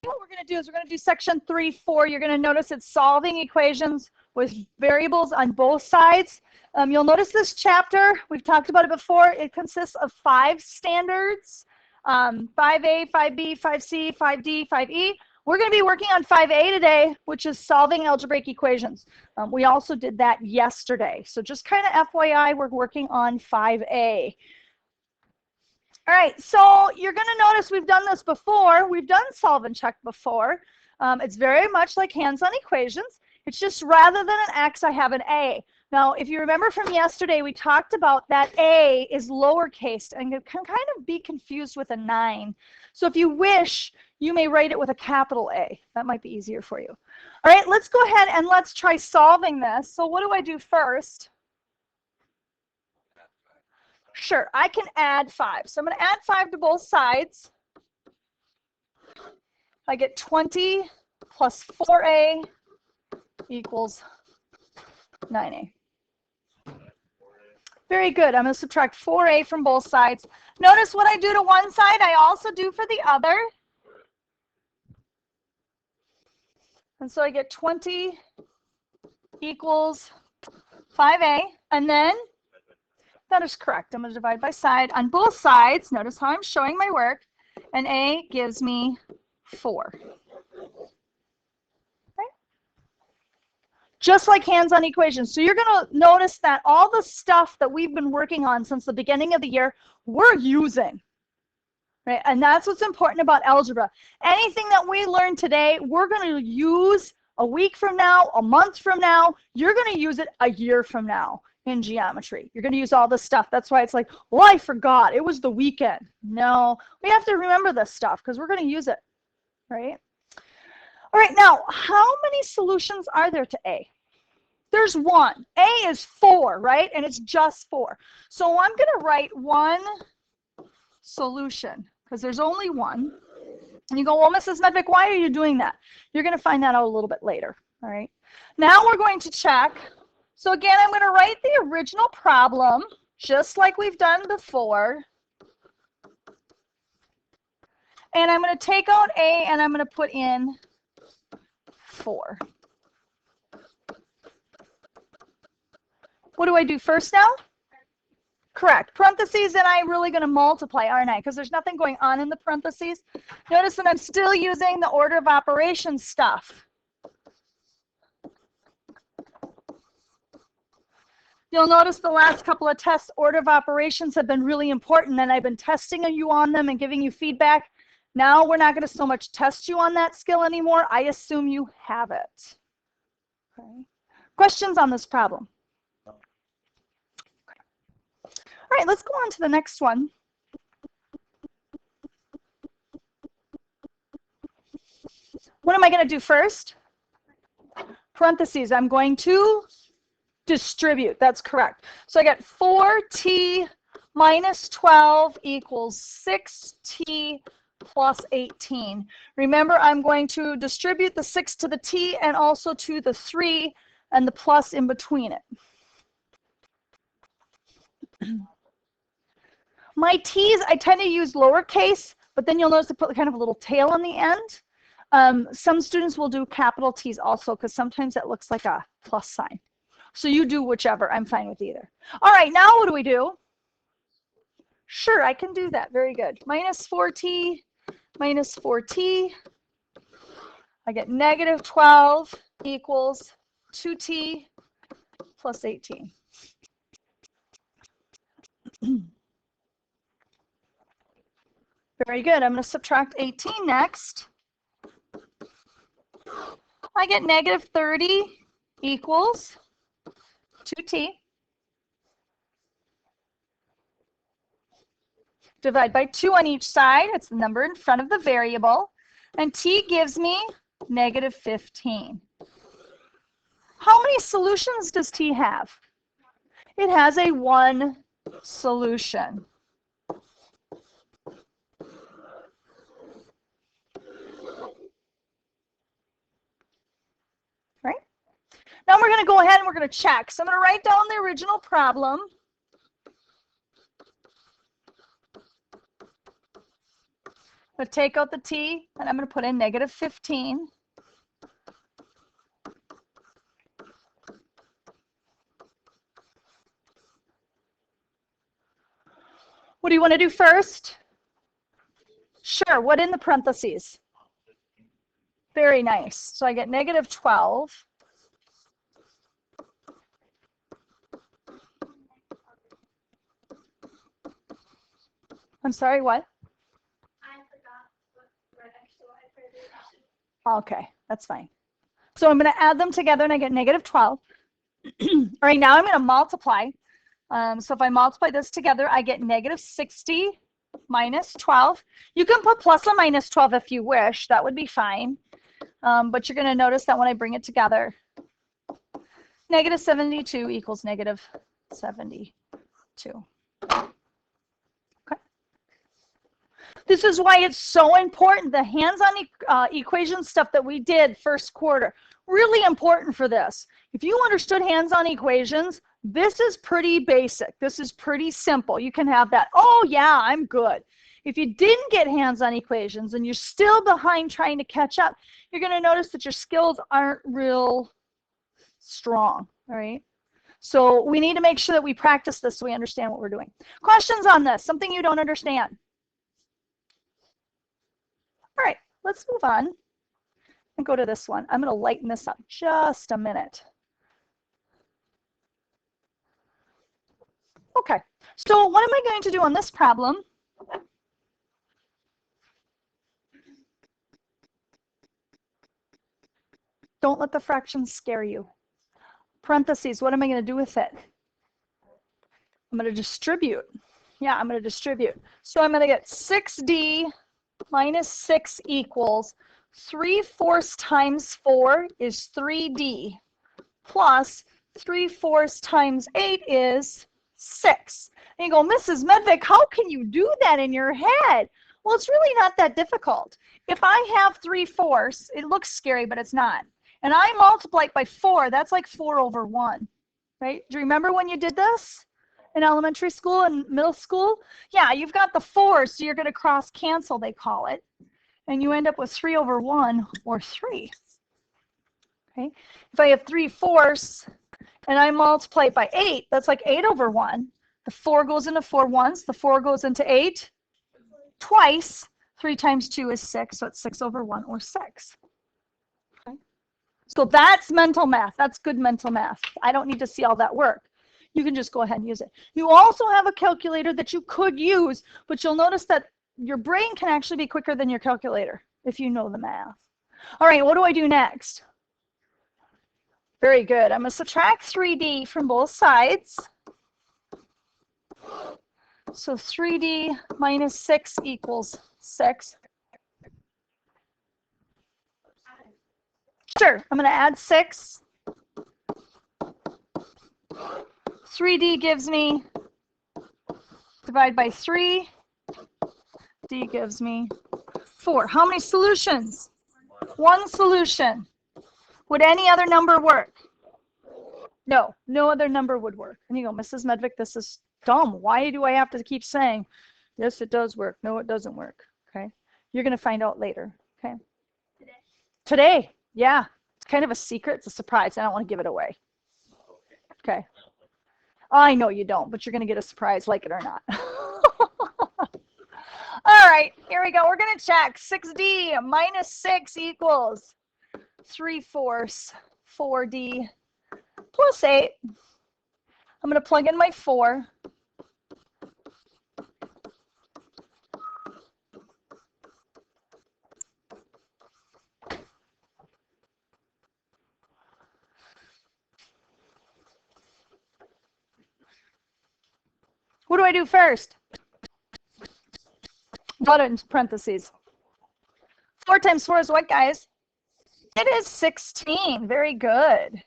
what we're going to do is we're going to do section 3-4. You're going to notice it's solving equations with variables on both sides. You'll notice this chapter, we've talked about it before, it consists of 5 standards, 5A, 5B, 5C, 5D, 5E. We're going to be working on 5A today, which is solving algebraic equations. We also did that yesterday. So just kind of FYI, we're working on 5A. All right, so you're going to notice we've done this before. We've done solve and check before. It's very much like hands-on equations. It's just rather than an X, I have an A. Now, if you remember from yesterday, we talked about that A is lowercase and it can kind of be confused with a 9. So if you wish, you may write it with a capital A. That might be easier for you. All right, let's go ahead and let's try solving this. So what do I do first? Sure, I can add 5. So I'm going to add 5 to both sides. I get 20 plus 4A equals 9A. Very good. I'm going to subtract 4A from both sides. Notice what I do to one side, I also do for the other. And so I get 20 equals 5A. And then that is correct. I'm going to divide by side on both sides. Notice how I'm showing my work. And A gives me 4. Okay. Just like hands-on equations. So you're going to notice that all the stuff that we've been working on since the beginning of the year, we're using. Right? And that's what's important about algebra. Anything that we learn today, we're going to use a week from now, a month from now. You're going to use it a year from now. In geometry, you're going to use all this stuff. That's why it's like, well, I forgot, it was the weekend. No, we have to remember this stuff because we're going to use it, right? All right, now, how many solutions are there to A? There's 1. A is 4, right? And it's just 4. So I'm going to write 1 solution because there's only 1. And you go, well, Mrs. Medvick, why are you doing that? You're going to find that out a little bit later, all right? Now we're going to check. So again, I'm going to write the original problem, just like we've done before. And I'm going to take out A and I'm going to put in 4. What do I do first now? Correct. Parentheses, and I'm really going to multiply, aren't I? Because there's nothing going on in the parentheses. Notice that I'm still using the order of operations stuff. You'll notice the last couple of tests, order of operations have been really important, and I've been testing you on them and giving you feedback. Now we're not going to so much test you on that skill anymore. I assume you have it. Okay. Questions on this problem? All right, let's go on to the next one. What am I going to do first? Parentheses, I'm going to distribute. That's correct. So I get 4t minus 12 equals 6t plus 18. Remember, I'm going to distribute the 6 to the t and also to the 3 and the plus in between it. My t's, I tend to use lowercase, but then you'll notice I put kind of a little tail on the end. Some students will do capital T's also because sometimes that looks like a plus sign. So you do whichever. I'm fine with either. All right, now what do we do? Sure, I can do that. Very good. Minus 4t minus 4t. I get negative 12 equals 2t plus 18. Very good. I'm going to subtract 18 next. I get negative 30 equals 2t. Divide by 2 on each side. It's the number in front of the variable. And t gives me negative 15. How many solutions does t have? It has a 1 solution. Right? Now we're going to go ahead and we're going to check. So I'm going to write down the original problem. going to take out the t, and I'm going to put in negative 15. What do you want to do first? Sure, what in the parentheses? Very nice. So I get negative 12. I'm sorry, what? I forgot what next to it. Okay, that's fine. So I'm going to add them together and I get negative 12. All right, now I'm going to multiply. So if I multiply this together, I get negative 60 minus 12. You can put plus or minus 12 if you wish. That would be fine. But you're going to notice that when I bring it together, negative 72 equals negative 72. Okay. This is why it's so important. The hands-on equation stuff that we did first quarter, really important for this. If you understood hands-on equations, this is pretty basic. This is pretty simple. You can have that, oh yeah, I'm good. If you didn't get hands-on equations and you're still behind trying to catch up, you're going to notice that your skills aren't real strong, all right? So we need to make sure that we practice this so we understand what we're doing. Questions on this? Something you don't understand? All right, let's move on and go to this one. I'm going to lighten this up just a minute. Okay, so what am I going to do on this problem? Don't let the fractions scare you. Parentheses, what am I going to do with it? I'm going to distribute. Yeah, I'm going to distribute. So I'm going to get 6d minus 6 equals 3/4 times 4 is 3d plus 3/4 times 8 is 6. And you go, Mrs. Medvik, how can you do that in your head? Well, it's really not that difficult. If I have 3/4, it looks scary, but it's not. And I multiply it by 4, that's like 4/1, right? Do you remember when you did this in elementary school and middle school? Yeah, you've got the 4, so you're going to cross cancel, they call it. And you end up with 3/1 or 3. Okay? If I have 3/4 and I multiply it by 8, that's like 8/1. The 4 goes into 4 once, the 4 goes into 8 twice. 3 times 2 is 6, so it's 6/1 or 6. Okay? So that's mental math. That's good mental math. I don't need to see all that work. You can just go ahead and use it. You also have a calculator that you could use, but you'll notice that your brain can actually be quicker than your calculator if you know the math. All right, what do I do next? Very good. I'm going to subtract 3d from both sides. So 3d minus 6 equals 6. Sure, I'm going to add 6. 3d gives me, divide by 3, d gives me 4. How many solutions? One solution. Would any other number work? No, no other number would work. And you go, Mrs. Medvik, this is dumb. Why do I have to keep saying, yes, it does work. No, it doesn't work. Okay. You're going to find out later. Okay. Today. Yeah. It's kind of a secret. It's a surprise. I don't want to give it away. Okay. I know you don't, but you're going to get a surprise, like it or not. All right. Here we go. We're going to check. 6d minus 6 equals 3/4 4d plus 8. I'm going to plug in my 4. What do I do first? Got it in parentheses. 4 times 4 is what, guys? It is 16. Very good.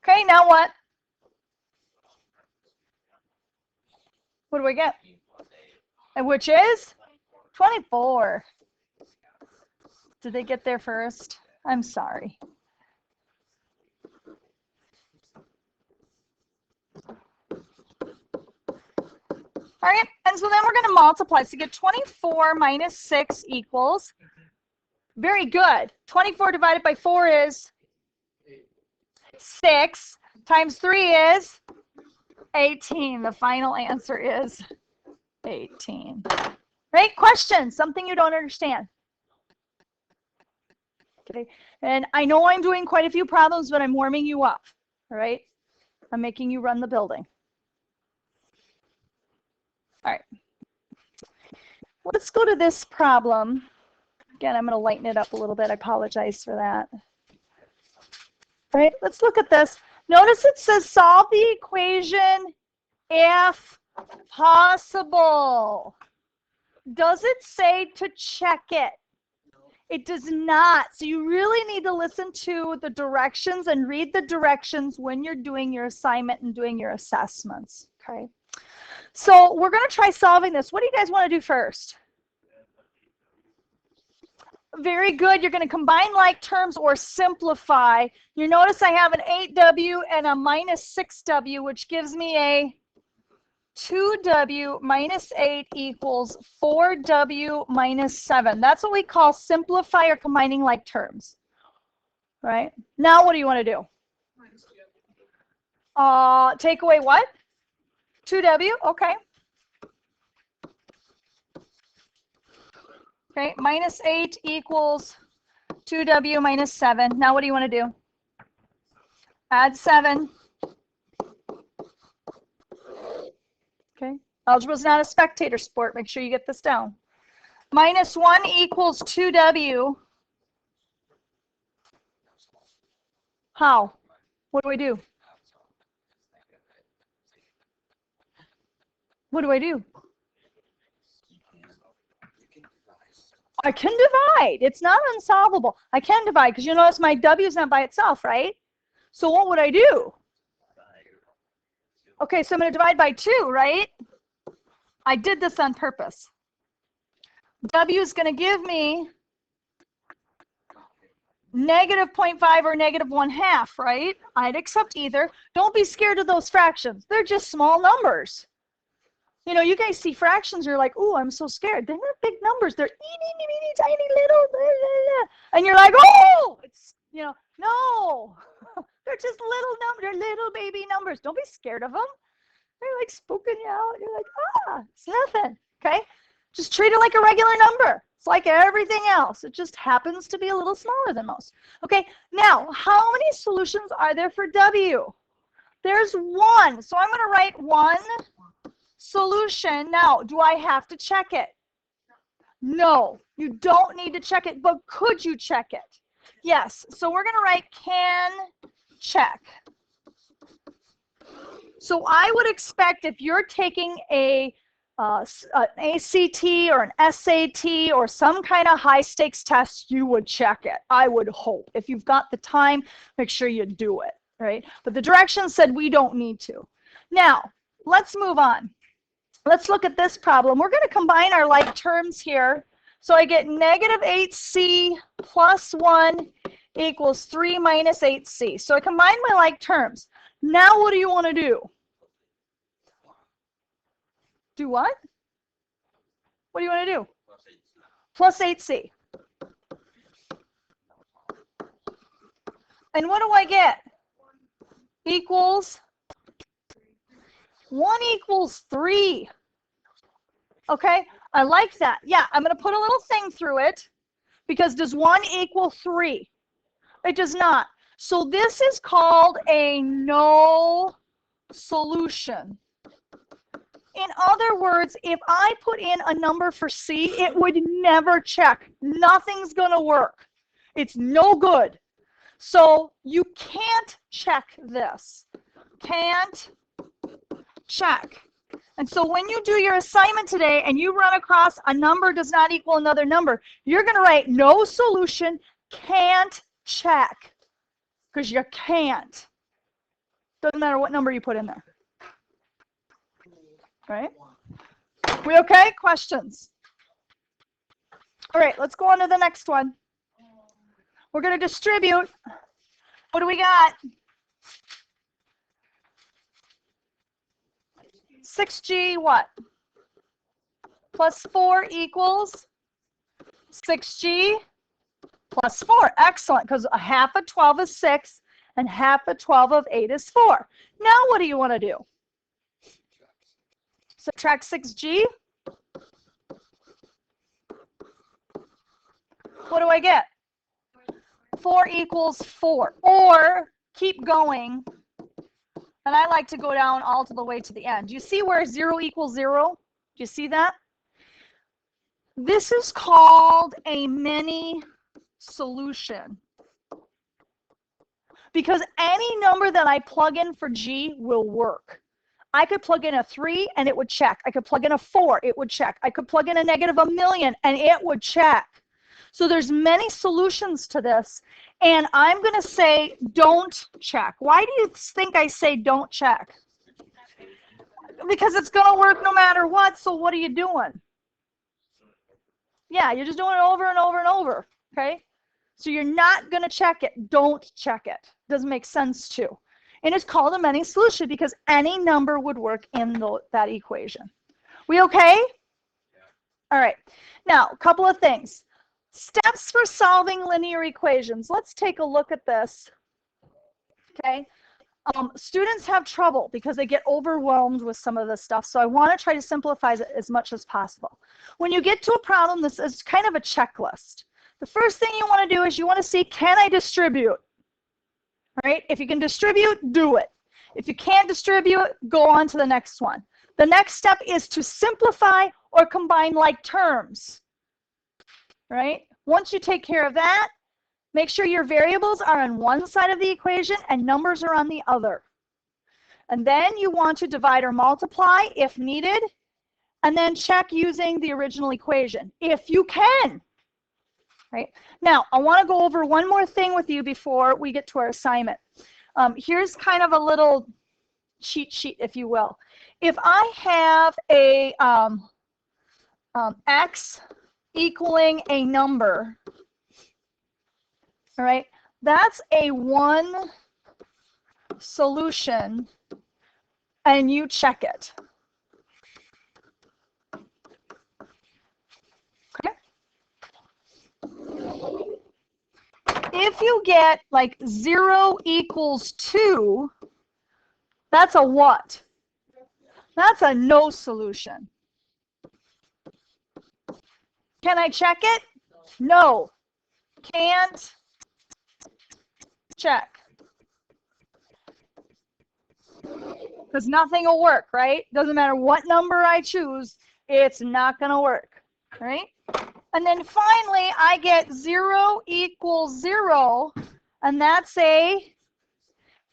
Okay, now what? What do we get? And which is 24. Did they get there first? I'm sorry. All right, and so then we're going to multiply. So you get 24 minus 6 equals, very good. 24 divided by 4 is 6, times 3 is 18. The final answer is 18. Right? Question, something you don't understand. Okay, and I know I'm doing quite a few problems, but I'm warming you up. All right, I'm making you run the building. All right, let's go to this problem. Again, I'm going to lighten it up a little bit. I apologize for that. All right, let's look at this. Notice it says solve the equation if possible. Does it say to check it? It does not. So you really need to listen to the directions and read the directions when you're doing your assignment and doing your assessments. Okay. So we're going to try solving this. What do you guys want to do first? Very good. You're going to combine like terms or simplify. You notice I have an 8W and a minus 6W, which gives me a 2W minus 8 equals 4W minus 7. That's what we call simplify or combining like terms. Right? Now what do you want to do? Take away what? 2W? Okay. Okay, minus 8 equals 2W minus 7. Now what do you want to do? Add 7. Okay, algebra is not a spectator sport. Make sure you get this down. Minus 1 equals 2W. How? What do I do? What do I do? I can divide. It's not unsolvable. I can divide because you notice my W is not by itself, right? So what would I do? Okay, so I'm going to divide by 2, right? I did this on purpose. W is going to give me negative 0.5 or negative 1/2, right? I'd accept either. Don't be scared of those fractions. They're just small numbers. You know, you guys see fractions, you're like, oh, I'm so scared. They're not big numbers. They're itty, tiny little, blah, blah, blah. And you're like, oh, it's, you know, no. They're just little numbers. They're little baby numbers. Don't be scared of them. They're like spooking you out. You're like, it's nothing. Okay? Just treat it like a regular number. It's like everything else. It just happens to be a little smaller than most. Okay, now, how many solutions are there for W? There's 1. So I'm going to write 1 solution. Now, do I have to check it? No, you don't need to check it, but could you check it? Yes, so we're going to write can check. So I would expect if you're taking an ACT or an SAT or some kind of high stakes test, you would check it. I would hope. If you've got the time, make sure you do it, right? But the directions said we don't need to. Now, let's move on. Let's look at this problem. We're going to combine our like terms here. So I get negative 8C plus 1 equals 3 minus 8C. So I combine my like terms. Now what do you want to do? Do what? What do you want to do? Plus 8C. And what do I get? Equals 1 equals 3. Okay, I like that. Yeah, I'm going to put a little thing through it because does 1 equal 3? It does not. So this is called a no solution. In other words, if I put in a number for C, it would never check. Nothing's going to work. It's no good. So you can't check this. Can't check. And so when you do your assignment today and you run across a number does not equal another number, you're going to write no solution, can't check. Because you can't. Doesn't matter what number you put in there. Right? We okay? Questions? All right, let's go on to the next one. We're going to distribute. What do we got? 6G what? plus 4 equals 6G plus 4. Excellent, because a half of 12 is 6, and half of 12 of 8 is 4. Now what do you want to do? Subtract 6G. What do I get? 4 equals 4. Or keep going. And I like to go down all the way to the end. Do you see where 0 equals 0? Do you see that? This is called a mini solution. Because any number that I plug in for G will work. I could plug in a 3 and it would check. I could plug in a 4, it would check. I could plug in a -1,000,000 and it would check. So there's many solutions to this. And I'm going to say don't check. Why do you think I say don't check? Because it's going to work no matter what. So what are you doing? Yeah, you're just doing it over and over and over. Okay? So you're not going to check it. Don't check it. Doesn't make sense to. And it's called a many solution because any number would work in that equation. We okay? Yeah. All right. Now, a couple of things. Steps for solving linear equations. Let's take a look at this. Okay. Students have trouble because they get overwhelmed with some of this stuff. So I want to try to simplify it as much as possible. When you get to a problem, this is kind of a checklist. The first thing you want to do is you want to see, can I distribute? Right? If you can distribute, do it. If you can't distribute, go on to the next one. The next step is to simplify or combine like terms. Right? Once you take care of that, make sure your variables are on one side of the equation and numbers are on the other. And then you want to divide or multiply if needed, and then check using the original equation, if you can. Right? Now, I want to go over one more thing with you before we get to our assignment. Here's kind of a little cheat sheet, if you will. If I have a x equaling a number, all right, that's a one solution, and you check it. Okay. If you get like 0 equals 2, that's a what? That's a no solution. Can I check it? No. Can't check. Because nothing will work, right? Doesn't matter what number I choose, it's not going to work, right? And then finally, I get 0 equals 0, and that's a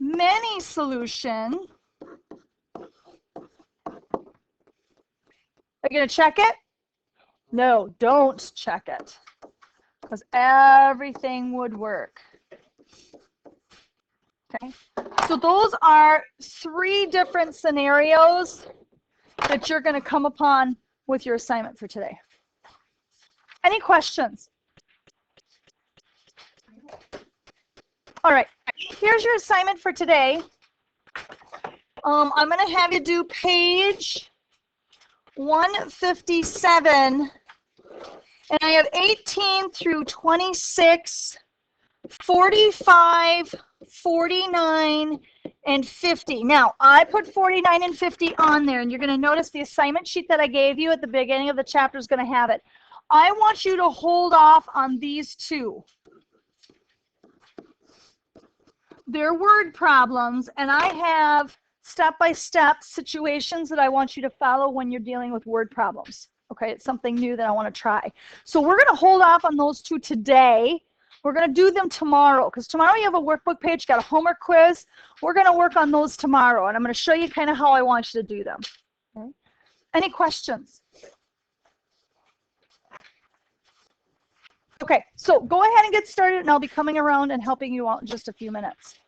many solution. Are you going to check it? No, don't check it, because everything would work. Okay, so those are 3 different scenarios that you're going to come upon with your assignment for today. Any questions? All right, here's your assignment for today. I'm going to have you do page 157, and I have 18 through 26, 45, 49, and 50. Now, I put 49 and 50 on there, and you're going to notice the assignment sheet that I gave you at the beginning of the chapter is going to have it. I want you to hold off on these 2. They're word problems, and I have step-by-step situations that I want you to follow when you're dealing with word problems. Okay, it's something new that I want to try. So we're going to hold off on those 2 today. We're going to do them tomorrow, because tomorrow you have a workbook page, got a homework quiz. We're going to work on those tomorrow, and I'm going to show you kind of how I want you to do them. Okay. Any questions? Okay, so go ahead and get started, and I'll be coming around and helping you out in just a few minutes.